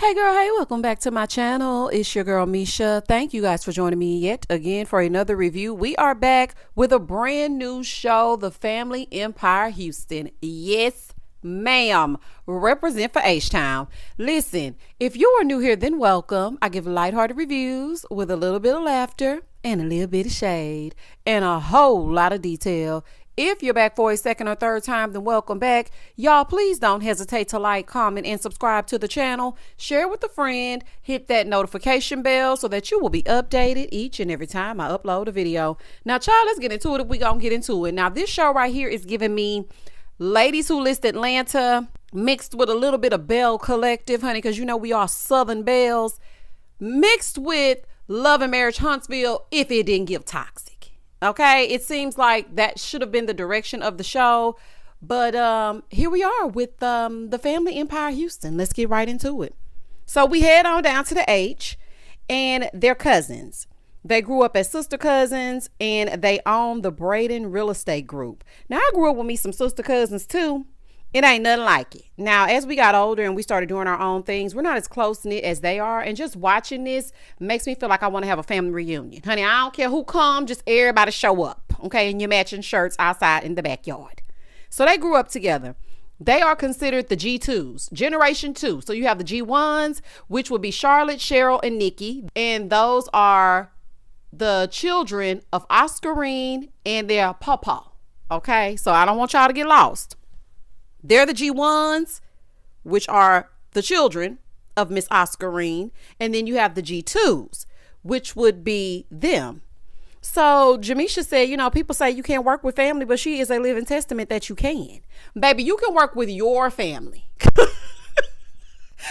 Hey girl, hey, welcome back to my channel. It's your girl Misha. Thank you guys for joining me yet again for another review. We are back with a brand new show, the Fanily Empire Houston. Yes, ma'am. Represent for H-Town. Listen, if you are new here, then welcome. I give lighthearted reviews with a little bit of laughter and a little bit of shade and a whole lot of detail. If you're back for a second or third time, then welcome back. Y'all, please don't hesitate to like, comment, and subscribe to the channel. Share with a friend. Hit that notification bell so that you will be updated each and every time I upload a video. Now, child, let's get into it if we gonna get into it. Now, this show right here is giving me Ladies Who List Atlanta mixed with a little bit of Belle Collective, honey, because you know we are Southern Belles, mixed with Love and Marriage Huntsville if it didn't give toxic. Okay, it seems like that should have been the direction of the show, but here we are with the Fanily Empire Houston. Let's get right into it. So we head on down to the H, and they're cousins. They grew up as sister cousins, and they own the Bradens real estate group. Now, I grew up with me some sister cousins too. It ain't nothing like it. Now, as we got older and we started doing our own things, we're not as close-knit as they are. And just watching this makes me feel like I want to have a family reunion. Honey, I don't care who come, just everybody show up, okay, in your matching shirts outside in the backyard. So they grew up together. They are considered the G2s, Generation 2. So you have the G1s, which would be Charlotte, Cheryl, and Nikki. And those are the children of Oscarine and their pawpaw, okay? So I don't want y'all to get lost. They're the G1s, which are the children of Miss Oscarine. And then you have the G2s, which would be them. So Jamisha said, you know, people say you can't work with family, but she is a living testament that you can. Baby, you can work with your family.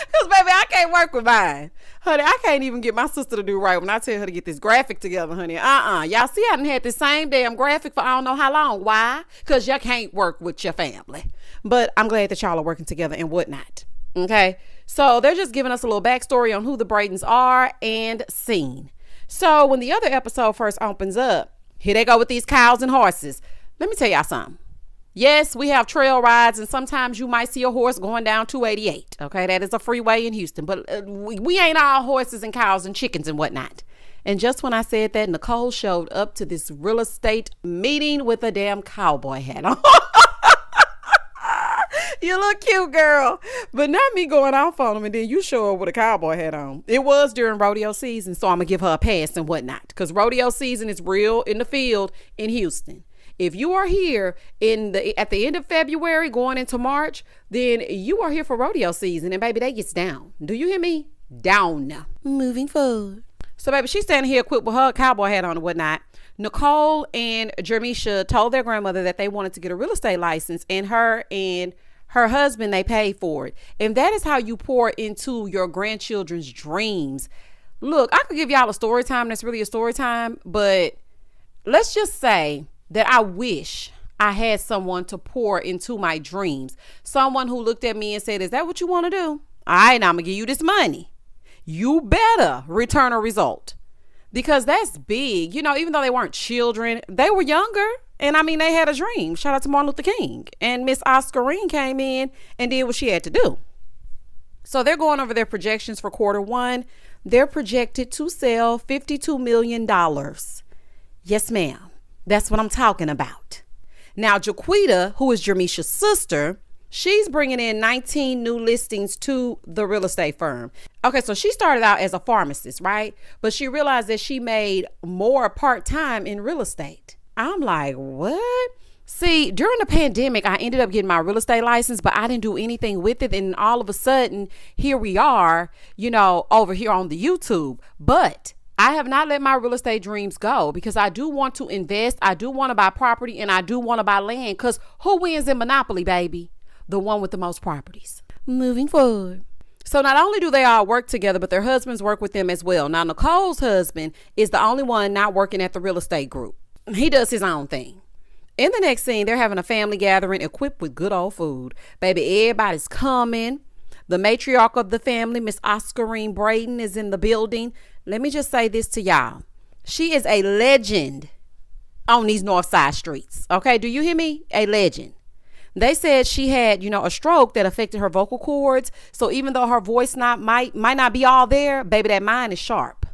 Because, baby, I can't work with mine. Honey, I can't even get my sister to do right when I tell her to get this graphic together, honey. Y'all see I done had the same damn graphic for I don't know how long. Why? Because y'all can't work with your family. But I'm glad that y'all are working together and whatnot. Okay? So they're just giving us a little backstory on who the Bradens are and scene. So when the other episode first opens up, here they go with these cows and horses. Let me tell y'all something. Yes, we have trail rides, and sometimes you might see a horse going down 288. Okay, that is a freeway in Houston, but we ain't all horses and cows and chickens and whatnot. And just when I said that, Nicole showed up to this real estate meeting with a damn cowboy hat on. You look cute, girl. But not me going off on them and then you show up with a cowboy hat on. It was during rodeo season, so I'm going to give her a pass and whatnot. Because rodeo season is real in the field in Houston. If you are here at the end of February going into March, then you are here for rodeo season. And baby, that gets down. Do you hear me? Down. Moving forward. So baby, she's standing here equipped with her cowboy hat on and whatnot. Nicole and Jermisha told their grandmother that they wanted to get a real estate license, and her husband, they paid for it. And that is how you pour into your grandchildren's dreams. Look, I could give y'all a story time that's really a story time, but let's just say that I wish I had someone to pour into my dreams. Someone who looked at me and said, is that what you want to do? All right, now I'm going to give you this money. You better return a result. Because that's big. You know, even though they weren't children, they were younger. And I mean, they had a dream. Shout out to Martin Luther King. And Miss Oscarine came in and did what she had to do. So they're going over their projections for quarter 1. They're projected to sell $52 million. Yes, ma'am. That's what I'm talking about. Now, Jaquita, who is Jermisha's sister, she's bringing in 19 new listings to the real estate firm. Okay, so she started out as a pharmacist, right? But she realized that she made more part-time in real estate. I'm like, what? See, during the pandemic, I ended up getting my real estate license, but I didn't do anything with it. And all of a sudden, here we are, you know, over here on the YouTube. But I have not let my real estate dreams go because I do want to invest. I do want to buy property, and I do want to buy land, because who wins in Monopoly, baby? The one with the most properties. Moving forward. So not only do they all work together, but their husbands work with them as well. Now, Nicole's husband is the only one not working at the real estate group. He does his own thing. In the next scene, they're having a family gathering equipped with good old food. Baby, everybody's coming. The matriarch of the family, Miss Oscarine Braden, is in the building. Let me just say this to y'all. She is a legend on these North Side streets. Okay, do you hear me? A legend. They said she had, a stroke that affected her vocal cords. So even though her voice might not be all there, baby, that mind is sharp.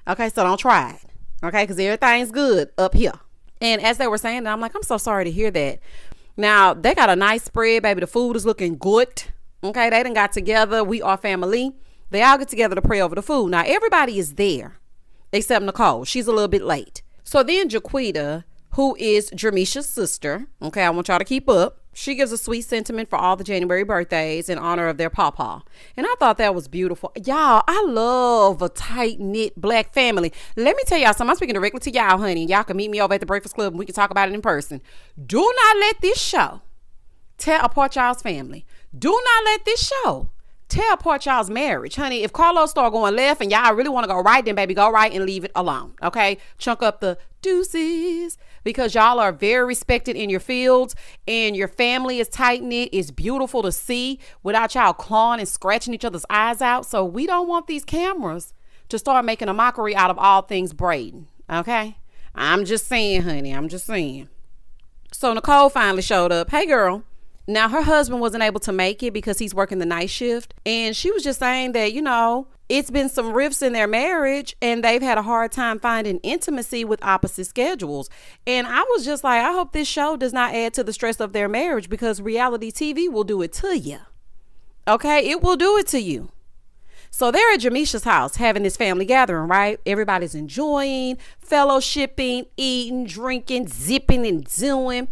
Okay, so don't try it. Okay, because everything's good up here. And as they were saying that, I'm like, I'm so sorry to hear that. Now, they got a nice spread, baby. The food is looking good. Okay, they done got together. We are family. They all get together to pray over the food. Now, everybody is there except Nicole. She's a little bit late. So then Jaquita, who is Jermisha's sister, okay, I want y'all to keep up. She gives a sweet sentiment for all the January birthdays in honor of their pawpaw. And I thought that was beautiful. Y'all, I love a tight-knit black family. Let me tell y'all something. I'm speaking directly to y'all, honey. Y'all can meet me over at the Breakfast Club and we can talk about it in person. Do not let this show tear apart y'all's family. Do not let this show tear apart y'all's marriage, honey. If Carlos start going left and y'all really want to go right, then baby, go right and leave it alone. Okay, chunk up the deuces, because y'all are very respected in your fields and your family is tight knit. It's beautiful to see without y'all clawing and scratching each other's eyes out. So we don't want these cameras to start making a mockery out of all things Braden. Okay, I'm just saying, honey. I'm just saying. So Nicole finally showed up. Hey, girl. Now, her husband wasn't able to make it because he's working the night shift. And she was just saying that, it's been some rifts in their marriage and they've had a hard time finding intimacy with opposite schedules. And I was just like, I hope this show does not add to the stress of their marriage, because reality TV will do it to you. Okay, it will do it to you. So they're at Jamisha's house having this family gathering, right? Everybody's enjoying, fellowshipping, eating, drinking, zipping and doing.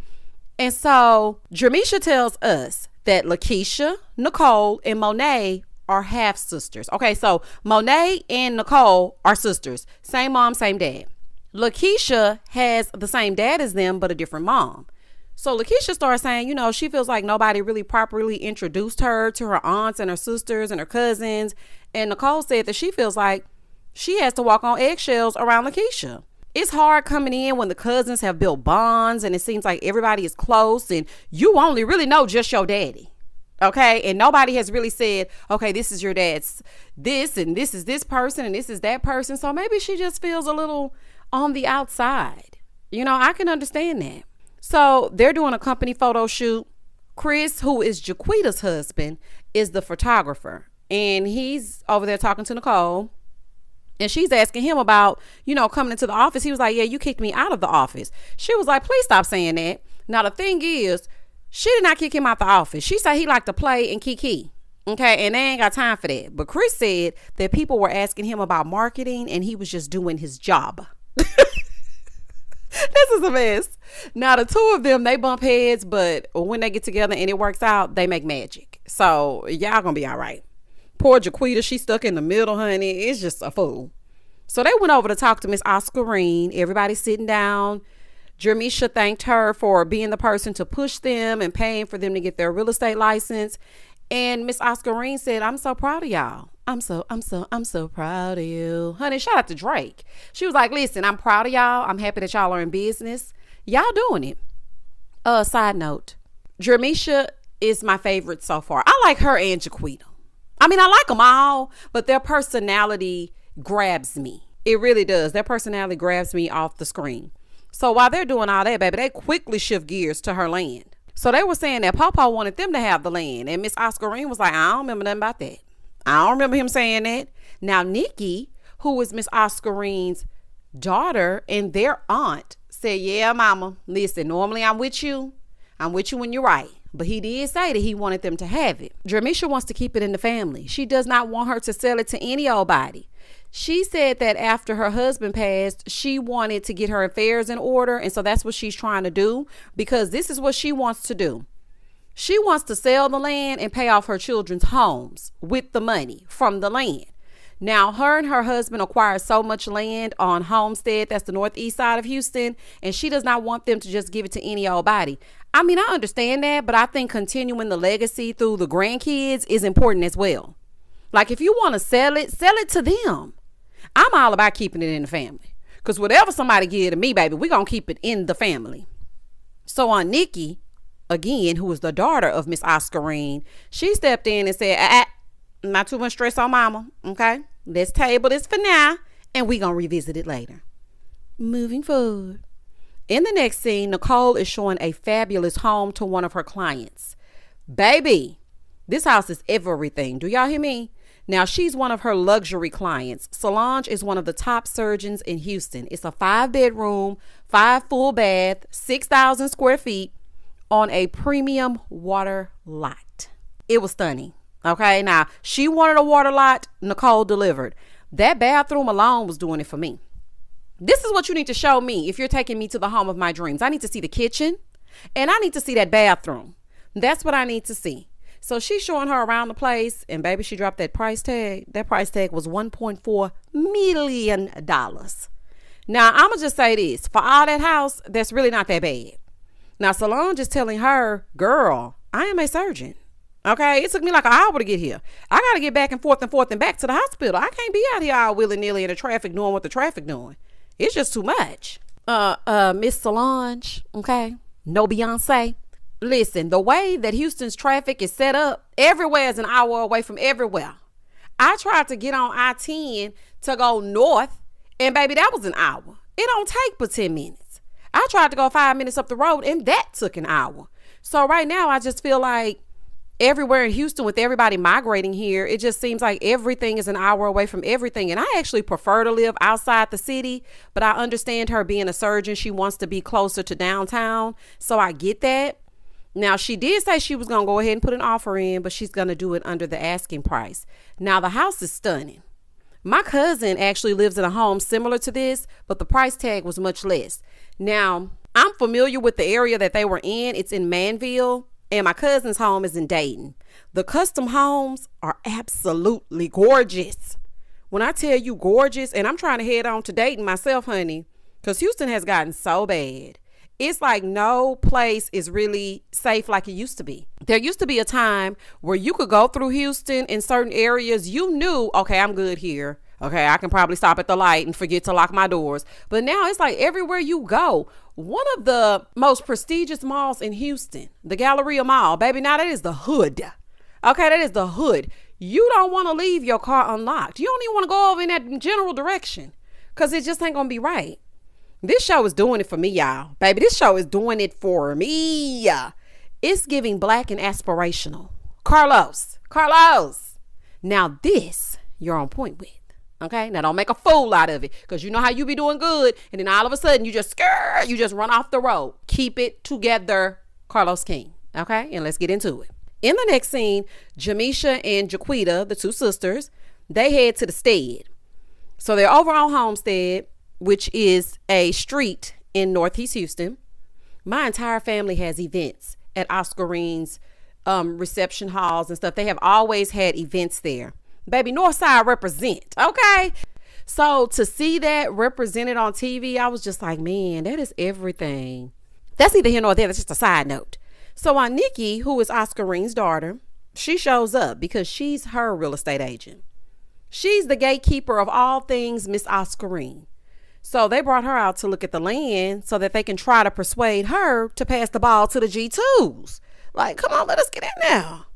And so Jamisha tells us that Lakeisha, Nicole, and Monet are half sisters. Okay, so Monet and Nicole are sisters. Same mom, same dad. Lakeisha has the same dad as them, but a different mom. So Lakeisha starts saying, she feels like nobody really properly introduced her to her aunts and her sisters and her cousins. And Nicole said that she feels like she has to walk on eggshells around Lakeisha. It's hard coming in when the cousins have built bonds and it seems like everybody is close and you only really know just your daddy. Okay. And nobody has really said, okay, this is your dad's this and this is this person and this is that person. So maybe she just feels a little on the outside. I can understand that. So they're doing a company photo shoot. Chris, who is Jaquita's husband, is the photographer. And he's over there talking to Nicole. And she's asking him about, coming into the office. He was like, yeah, you kicked me out of the office. She was like, please stop saying that. Now, the thing is, she did not kick him out the office. She said he liked to play and kiki. Okay, and they ain't got time for that. But Chris said that people were asking him about marketing and he was just doing his job. This is a mess. Now, the two of them, they bump heads, but when they get together and it works out, they make magic. So y'all gonna be all right. Poor Jaquita, she's stuck in the middle, honey. It's just a fool. So they went over to talk to Miss Oscarine. Everybody's sitting down. Jermisha thanked her for being the person to push them and paying for them to get their real estate license. And Miss Oscarine said, I'm so proud of y'all. I'm so proud of you. Honey, shout out to Drake. She was like, listen, I'm proud of y'all. I'm happy that y'all are in business. Y'all doing it. Side note, Jermisha is my favorite so far. I like her and Jaquita. I mean, I like them all, but their personality grabs me. It really does. Their personality grabs me off the screen. So while they're doing all that, baby, they quickly shift gears to her land. So they were saying that Papa wanted them to have the land. And Miss Oscarine was like, I don't remember nothing about that. I don't remember him saying that. Now, Nikki, who is Miss Oscarine's daughter and their aunt, said, yeah, mama, listen, normally I'm with you. I'm with you when you're right. But he did say that he wanted them to have it. Jermisha wants to keep it in the family. She does not want her to sell it to any old body. She said that after her husband passed, she wanted to get her affairs in order. And so that's what she's trying to do, because this is what she wants to do. She wants to sell the land and pay off her children's homes with the money from the land. Now, her and her husband acquired so much land on Homestead, that's the northeast side of Houston, and she does not want them to just give it to any old body. I mean, I understand that, but I think continuing the legacy through the grandkids is important as well. Like, if you want to sell it to them. I'm all about keeping it in the family, because whatever somebody give to me, baby, we're going to keep it in the family. So on Nikki, again, who is the daughter of Miss Oscarine, she stepped in and said, not too much stress on mama, okay? Let's table this for now, and we're going to revisit it later. Moving forward. In the next scene, Nicole is showing a fabulous home to one of her clients. Baby, this house is everything. Do y'all hear me? Now, she's one of her luxury clients. Solange is one of the top surgeons in Houston. It's a 5-bedroom, 5 full bath, 6,000 square feet on a premium water lot. It was stunning. Okay, now she wanted a water lot. Nicole delivered. That bathroom alone was doing it for me. This is what you need to show me if you're taking me to the home of my dreams. I need to see the kitchen and I need to see that bathroom. That's what I need to see. So she's showing her around the place, and baby, she dropped that price tag. That price tag was $1.4 million. Now, I'm going to just say this. For all that house, that's really not that bad. Now, Solange is telling her, girl, I am a surgeon. Okay, it took me like an hour to get here. I got to get back and forth and back to the hospital. I can't be out here all willy-nilly in the traffic doing what the traffic doing. It's just too much. Miss Solange, okay, no Beyonce. Listen, the way that Houston's traffic is set up, everywhere is an hour away from everywhere. I tried to get on I-10 to go north, and baby, that was an hour. It don't take but 10 minutes. I tried to go 5 minutes up the road, and that took an hour. So right now, I just feel like everywhere in Houston, with everybody migrating here, it just seems like everything is an hour away from everything. And I actually prefer to live outside the city, but I understand her being a surgeon. She wants to be closer to downtown. So I get that. Now, she did say she was going to go ahead and put an offer in, but she's going to do it under the asking price. Now, the house is stunning. My cousin actually lives in a home similar to this, but the price tag was much less. Now, I'm familiar with the area that they were in. It's in Manville, and my cousin's home is in Dayton. The custom homes are absolutely gorgeous. When I tell you gorgeous, and I'm trying to head on to Dayton myself, honey, because Houston has gotten so bad. It's like no place is really safe like it used to be. There used to be a time where you could go through Houston in certain areas. You knew, okay, I'm good here. Okay, I can probably stop at the light and forget to lock my doors. But now it's like everywhere you go. One of the most prestigious malls in Houston, the Galleria Mall, baby, now that is the hood. Okay, that is the hood. You don't want to leave your car unlocked. You don't even want to go over in that general direction because it just ain't going to be right. This show is doing it for me, y'all. Baby, this show is doing it for me. It's giving black and aspirational. Carlos. Now this, you're on point with. Okay? Now don't make a fool out of it, because you know how you be doing good, and then all of a sudden you just run off the road. Keep it together, Carlos King. Okay? And let's get into it. In the next scene, Jamisha and Jaquita, the two sisters, they head to the stead. So they're over on Homestead, which is a street in Northeast Houston. My entire family has events at Oscarine's reception halls and stuff. They have always had events there. Baby, Northside represent, okay? So to see that represented on TV, I was just like, man, that is everything. That's neither here nor there. That's just a side note. So on Nikki, who is Oscarine's daughter, she shows up because she's her real estate agent. She's the gatekeeper of all things Miss Oscarine. So they brought her out to look at the land so that they can try to persuade her to pass the ball to the G2s. Like, come on, let us get in now.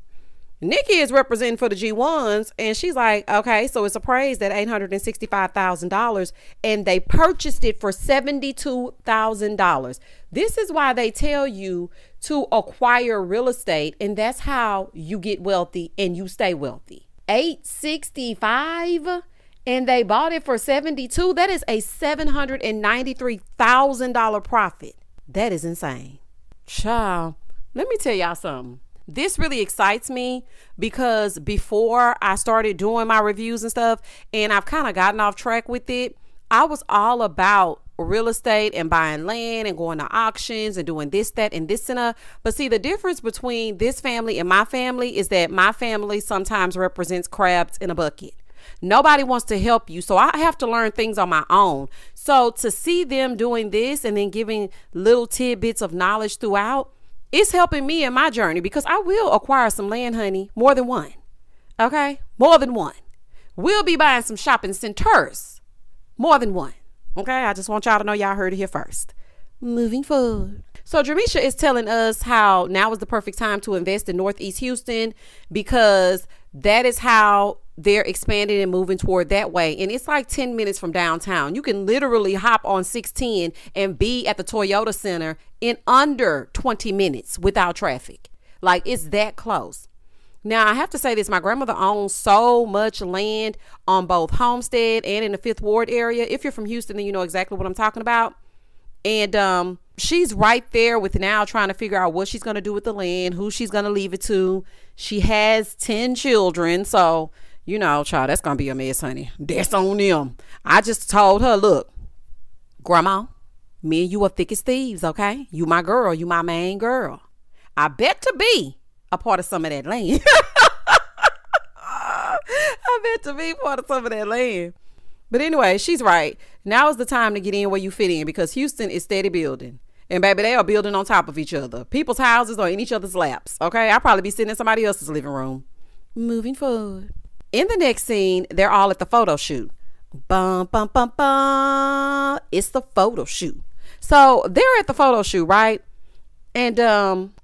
Nikki is representing for the G1s, and she's like, okay, so it's appraised at $865,000, and they purchased it for $72,000. This is why they tell you to acquire real estate, and that's how you get wealthy and you stay wealthy. $865,000, and they bought it for $72,000. That is a $793,000 profit. That is insane. Child, let me tell y'all something. This really excites me because before I started doing my reviews and stuff, and I've kind of gotten off track with it, I was all about real estate and buying land and going to auctions and doing this, that, and this and that. But see, the difference between this family and my family is that my family sometimes represents crabs in a bucket. Nobody wants to help you. So I have to learn things on my own. So to see them doing this and then giving little tidbits of knowledge throughout, it's helping me in my journey, because I will acquire some land, honey. More than one. Okay? More than one. We'll be buying some shopping centers. More than one. Okay? I just want y'all to know y'all heard it here first. Moving forward. So Jamisha is telling us how now is the perfect time to invest in Northeast Houston, because that is how they're expanding and moving toward that way. And it's like 10 minutes from downtown. You can literally hop on 610 and be at the Toyota Center in under 20 minutes without traffic. Like, it's that close. Now, I have to say this. My grandmother owns so much land on both Homestead and in the Fifth Ward area. If you're from Houston, then you know exactly what I'm talking about. And she's right there with now trying to figure out what she's going to do with the land, who she's going to leave it to. She has 10 children. So, you know, child, that's going to be a mess, honey. That's on them. I just told her, look, Grandma, me and you are thick as thieves, okay? You my girl. You my main girl. I bet to be a part of some of that land. I bet to be part of some of that land. But anyway, she's right. Now is the time to get in where you fit in, because Houston is steady building. And baby, they are building on top of each other. People's houses are in each other's laps. Okay, I'll probably be sitting in somebody else's living room. Moving forward. In the next scene, they're all at the photo shoot. Bum, bum, bum, bum. It's the photo shoot. So they're at the photo shoot, right? And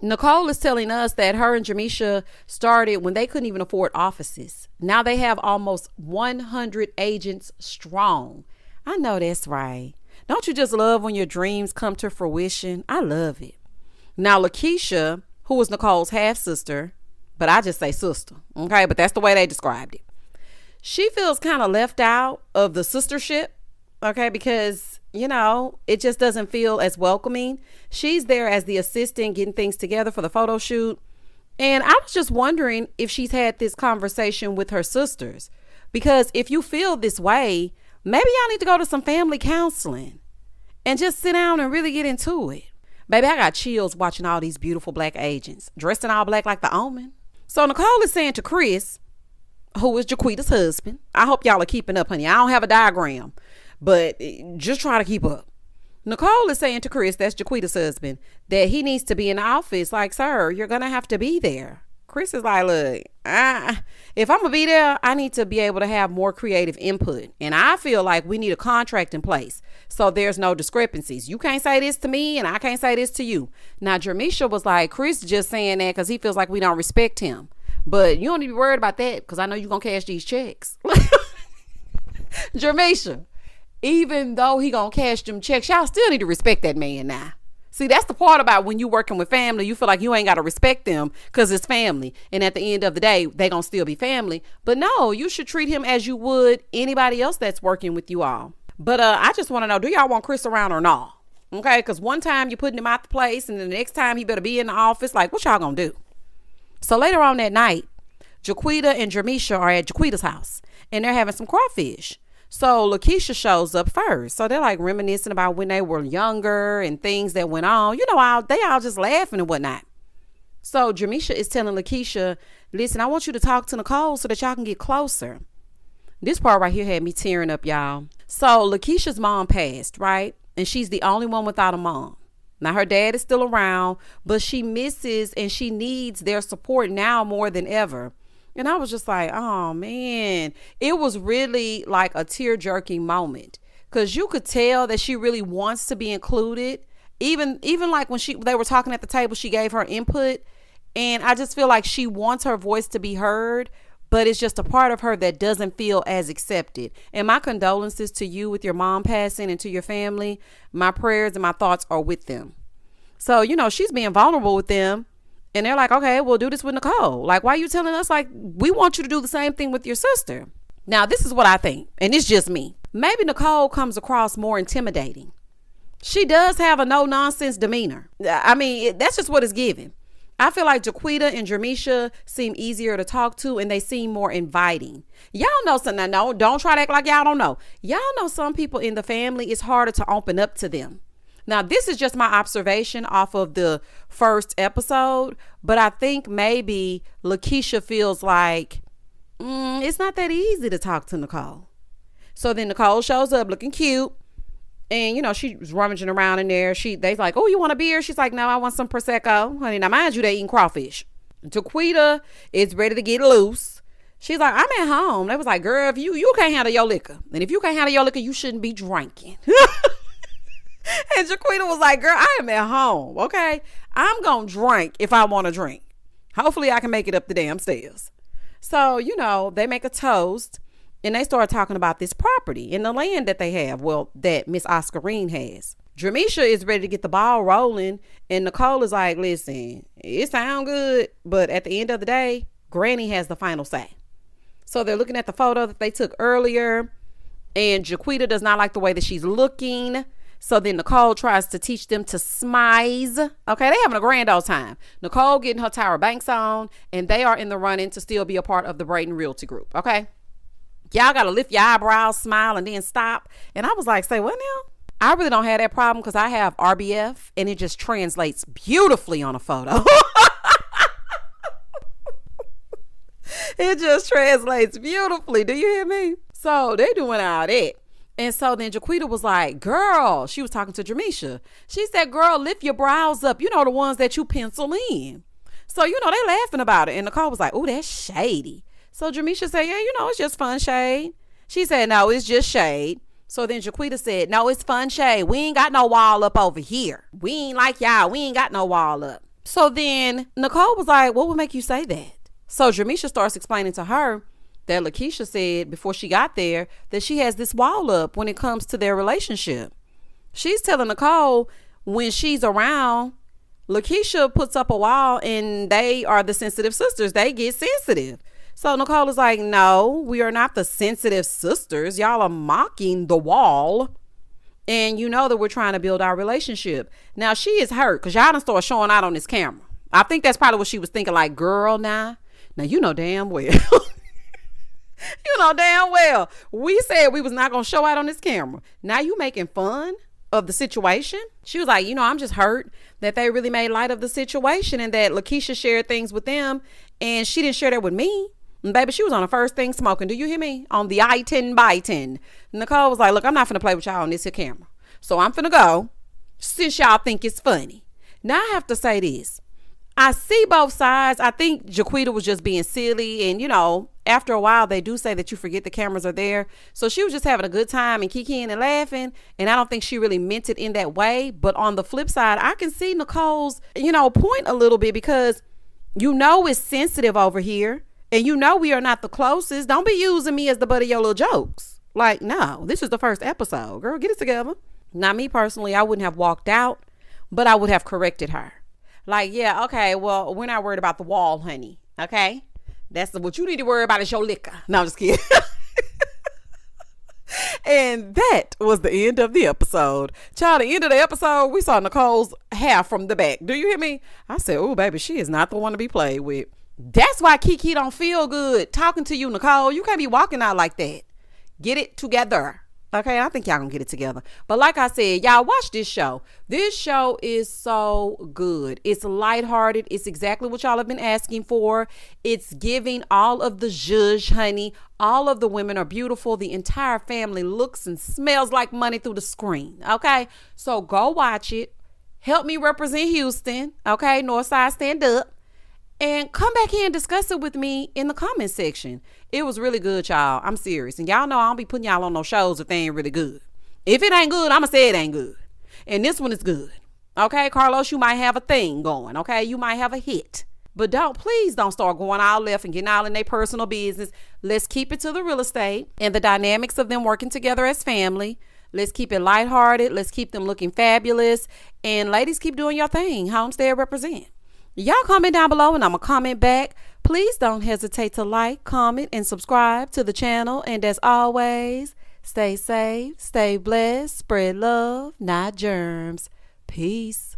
Nicole is telling us that her and Jamisha started when they couldn't even afford offices. Now they have almost 100 agents strong. I know that's right. Don't you just love when your dreams come to fruition? I love it. Now, Lakeisha, who was Nicole's half sister, but I just say sister, okay? But that's the way they described it. She feels kind of left out of the sistership, okay? Because, you know, it just doesn't feel as welcoming. She's there as the assistant getting things together for the photo shoot. And I was just wondering if she's had this conversation with her sisters, because if you feel this way, maybe y'all need to go to some family counseling and just sit down and really get into it. Baby, I got chills watching all these beautiful black agents dressed in all black like the Omen. So Nicole is saying to Chris, who is Jaquita's husband, I hope y'all are keeping up, honey. I don't have a diagram, but just try to keep up. Nicole is saying to Chris, that's Jaquita's husband, that he needs to be in the office. Like, sir, you're going to have to be there. Chris is like, look, if I'm going to be there, I need to be able to have more creative input. And I feel like we need a contract in place so there's no discrepancies. You can't say this to me and I can't say this to you. Now, Jamisha was like, Chris just saying that because he feels like we don't respect him. But you don't need to be worried about that because I know you're going to cash these checks. Jamisha, even though he going to cash them checks, y'all still need to respect that man now. See, that's the part about when you working with family, you feel like you ain't got to respect them because it's family. And at the end of the day, they going to still be family. But no, you should treat him as you would anybody else that's working with you all. But I just want to know, do y'all want Chris around or not? Okay, because one time you're putting him out the place and the next time he better be in the office. Like, what y'all going to do? So later on that night, Jaquita and Jamisha are at Jaquita's house and they're having some crawfish. So Lakeisha shows up first. So they're like reminiscing about when they were younger and things that went on. You know, they all just laughing and whatnot. So Jamisha is telling Lakeisha, listen, I want you to talk to Nicole so that y'all can get closer. This part right here had me tearing up, y'all. So Lakeisha's mom passed, right? And she's the only one without a mom. Now her dad is still around, but she misses and she needs their support now more than ever. And I was just like, oh man, it was really like a tear-jerking moment because you could tell that she really wants to be included. Even like when they were talking at the table, she gave her input. And I just feel like she wants her voice to be heard, but it's just a part of her that doesn't feel as accepted. And my condolences to you with your mom passing and to your family. My prayers and my thoughts are with them. So, you know, she's being vulnerable with them. And they're like, okay, we'll do this with Nicole. Like, why are you telling us? Like, we want you to do the same thing with your sister. Now, this is what I think. And it's just me. Maybe Nicole comes across more intimidating. She does have a no nonsense demeanor. I mean, that's just what it's given. I feel like Jaquita and Jamisha seem easier to talk to and they seem more inviting. Y'all know something. No, don't try to act like y'all don't know. Y'all know some people in the family, it's harder to open up to them. Now, this is just my observation off of the first episode, but I think maybe Lakeisha feels like it's not that easy to talk to Nicole. So then Nicole shows up looking cute. And, you know, she's rummaging around in there. They's like, oh, you want a beer? She's like, no, I want some Prosecco. Honey, now mind you, they eating crawfish. Jaquita is ready to get loose. She's like, I'm at home. They was like, girl, if you can't handle your liquor. And if you can't handle your liquor, you shouldn't be drinking. And Jaquita was like, girl, I am at home, okay? I'm going to drink if I want to drink. Hopefully I can make it up the damn stairs. So, they make a toast and they start talking about this property and the land that they have. Well, that Miss Oscarine has. Dramisha is ready to get the ball rolling. And Nicole is like, listen, it sounds good, but at the end of the day, Granny has the final say. So they're looking at the photo that they took earlier. And Jaquita does not like the way that she's looking. So then Nicole tries to teach them to smize. Okay, they having a grand old time. Nicole getting her Tyra Banks on, and they are in the running to still be a part of the Braden Realty Group. Okay, y'all got to lift your eyebrows, smile, and then stop. And I was like, say what now? I really don't have that problem because I have RBF, and it just translates beautifully on a photo. It just translates beautifully. Do you hear me? So they doing all that. And so then Jaquita was like, girl, she was talking to Dramisha. She said, girl, lift your brows up. The ones that you pencil in. So, they laughing about it. And Nicole was like, oh, that's shady. So Dramisha said, yeah, it's just fun shade. She said, no, it's just shade. So then Jaquita said, no, it's fun shade. We ain't got no wall up over here. We ain't like y'all. We ain't got no wall up. So then Nicole was like, what would make you say that? So Dramisha starts explaining to her that Lakeisha said before she got there that she has this wall up when it comes to their relationship. She's telling Nicole when she's around, Lakeisha puts up a wall and they are the sensitive sisters. They get sensitive. So Nicole is like, no, we are not the sensitive sisters. Y'all are mocking the wall. And that we're trying to build our relationship. Now she is hurt because y'all done start showing out on this camera. I think that's probably what she was thinking, like, girl, now you know damn well. Damn well. We said we was not going to show out on this camera. Now you making fun of the situation? She was like, I'm just hurt that they really made light of the situation and that Lakeisha shared things with them and she didn't share that with me. And baby, she was on the first thing smoking. Do you hear me? On the I-10 by 10. Nicole was like, look, I'm not finna play with y'all on this here camera. So I'm finna go since y'all think it's funny. Now I have to say this. I see both sides. I think Jaquita was just being silly. And, after a while, they do say that you forget the cameras are there. So she was just having a good time and kikiing and laughing. And I don't think she really meant it in that way. But on the flip side, I can see Nicole's, point a little bit because, it's sensitive over here. And we are not the closest. Don't be using me as the butt of your little jokes. Like, no, this is the first episode. Girl, get it together. Now, me personally, I wouldn't have walked out, but I would have corrected her. Like, yeah, okay, well, we're not worried about the wall, honey. Okay? That's what you need to worry about is your liquor. No, I'm just kidding. And that was the end of the episode. Child, the end of the episode, we saw Nicole's hair from the back. Do you hear me? I said, oh, baby, she is not the one to be played with. That's why Kiki don't feel good talking to you, Nicole. You can't be walking out like that. Get it together. Okay, I think y'all gonna get it together. But like I said, y'all watch this show. This show is so good. It's lighthearted. It's exactly what y'all have been asking for. It's giving all of the zhuzh, honey. All of the women are beautiful. The entire family looks and smells like money through the screen. Okay, so go watch it. Help me represent Houston. Okay, Northside stand up. And come back here and discuss it with me in the comment section. It was really good, y'all. I'm serious. And y'all know I don't be putting y'all on no shows if they ain't really good. If it ain't good, I'ma say it ain't good. And this one is good. Okay, Carlos, you might have a thing going. Okay, you might have a hit. But please don't start going all left and getting all in their personal business. Let's keep it to the real estate and the dynamics of them working together as family. Let's keep it lighthearted. Let's keep them looking fabulous. And ladies, keep doing your thing. Homestead represent. Y'all comment down below and I'm going to comment back. Please don't hesitate to like, comment, and subscribe to the channel. And as always, stay safe, stay blessed, spread love, not germs. Peace.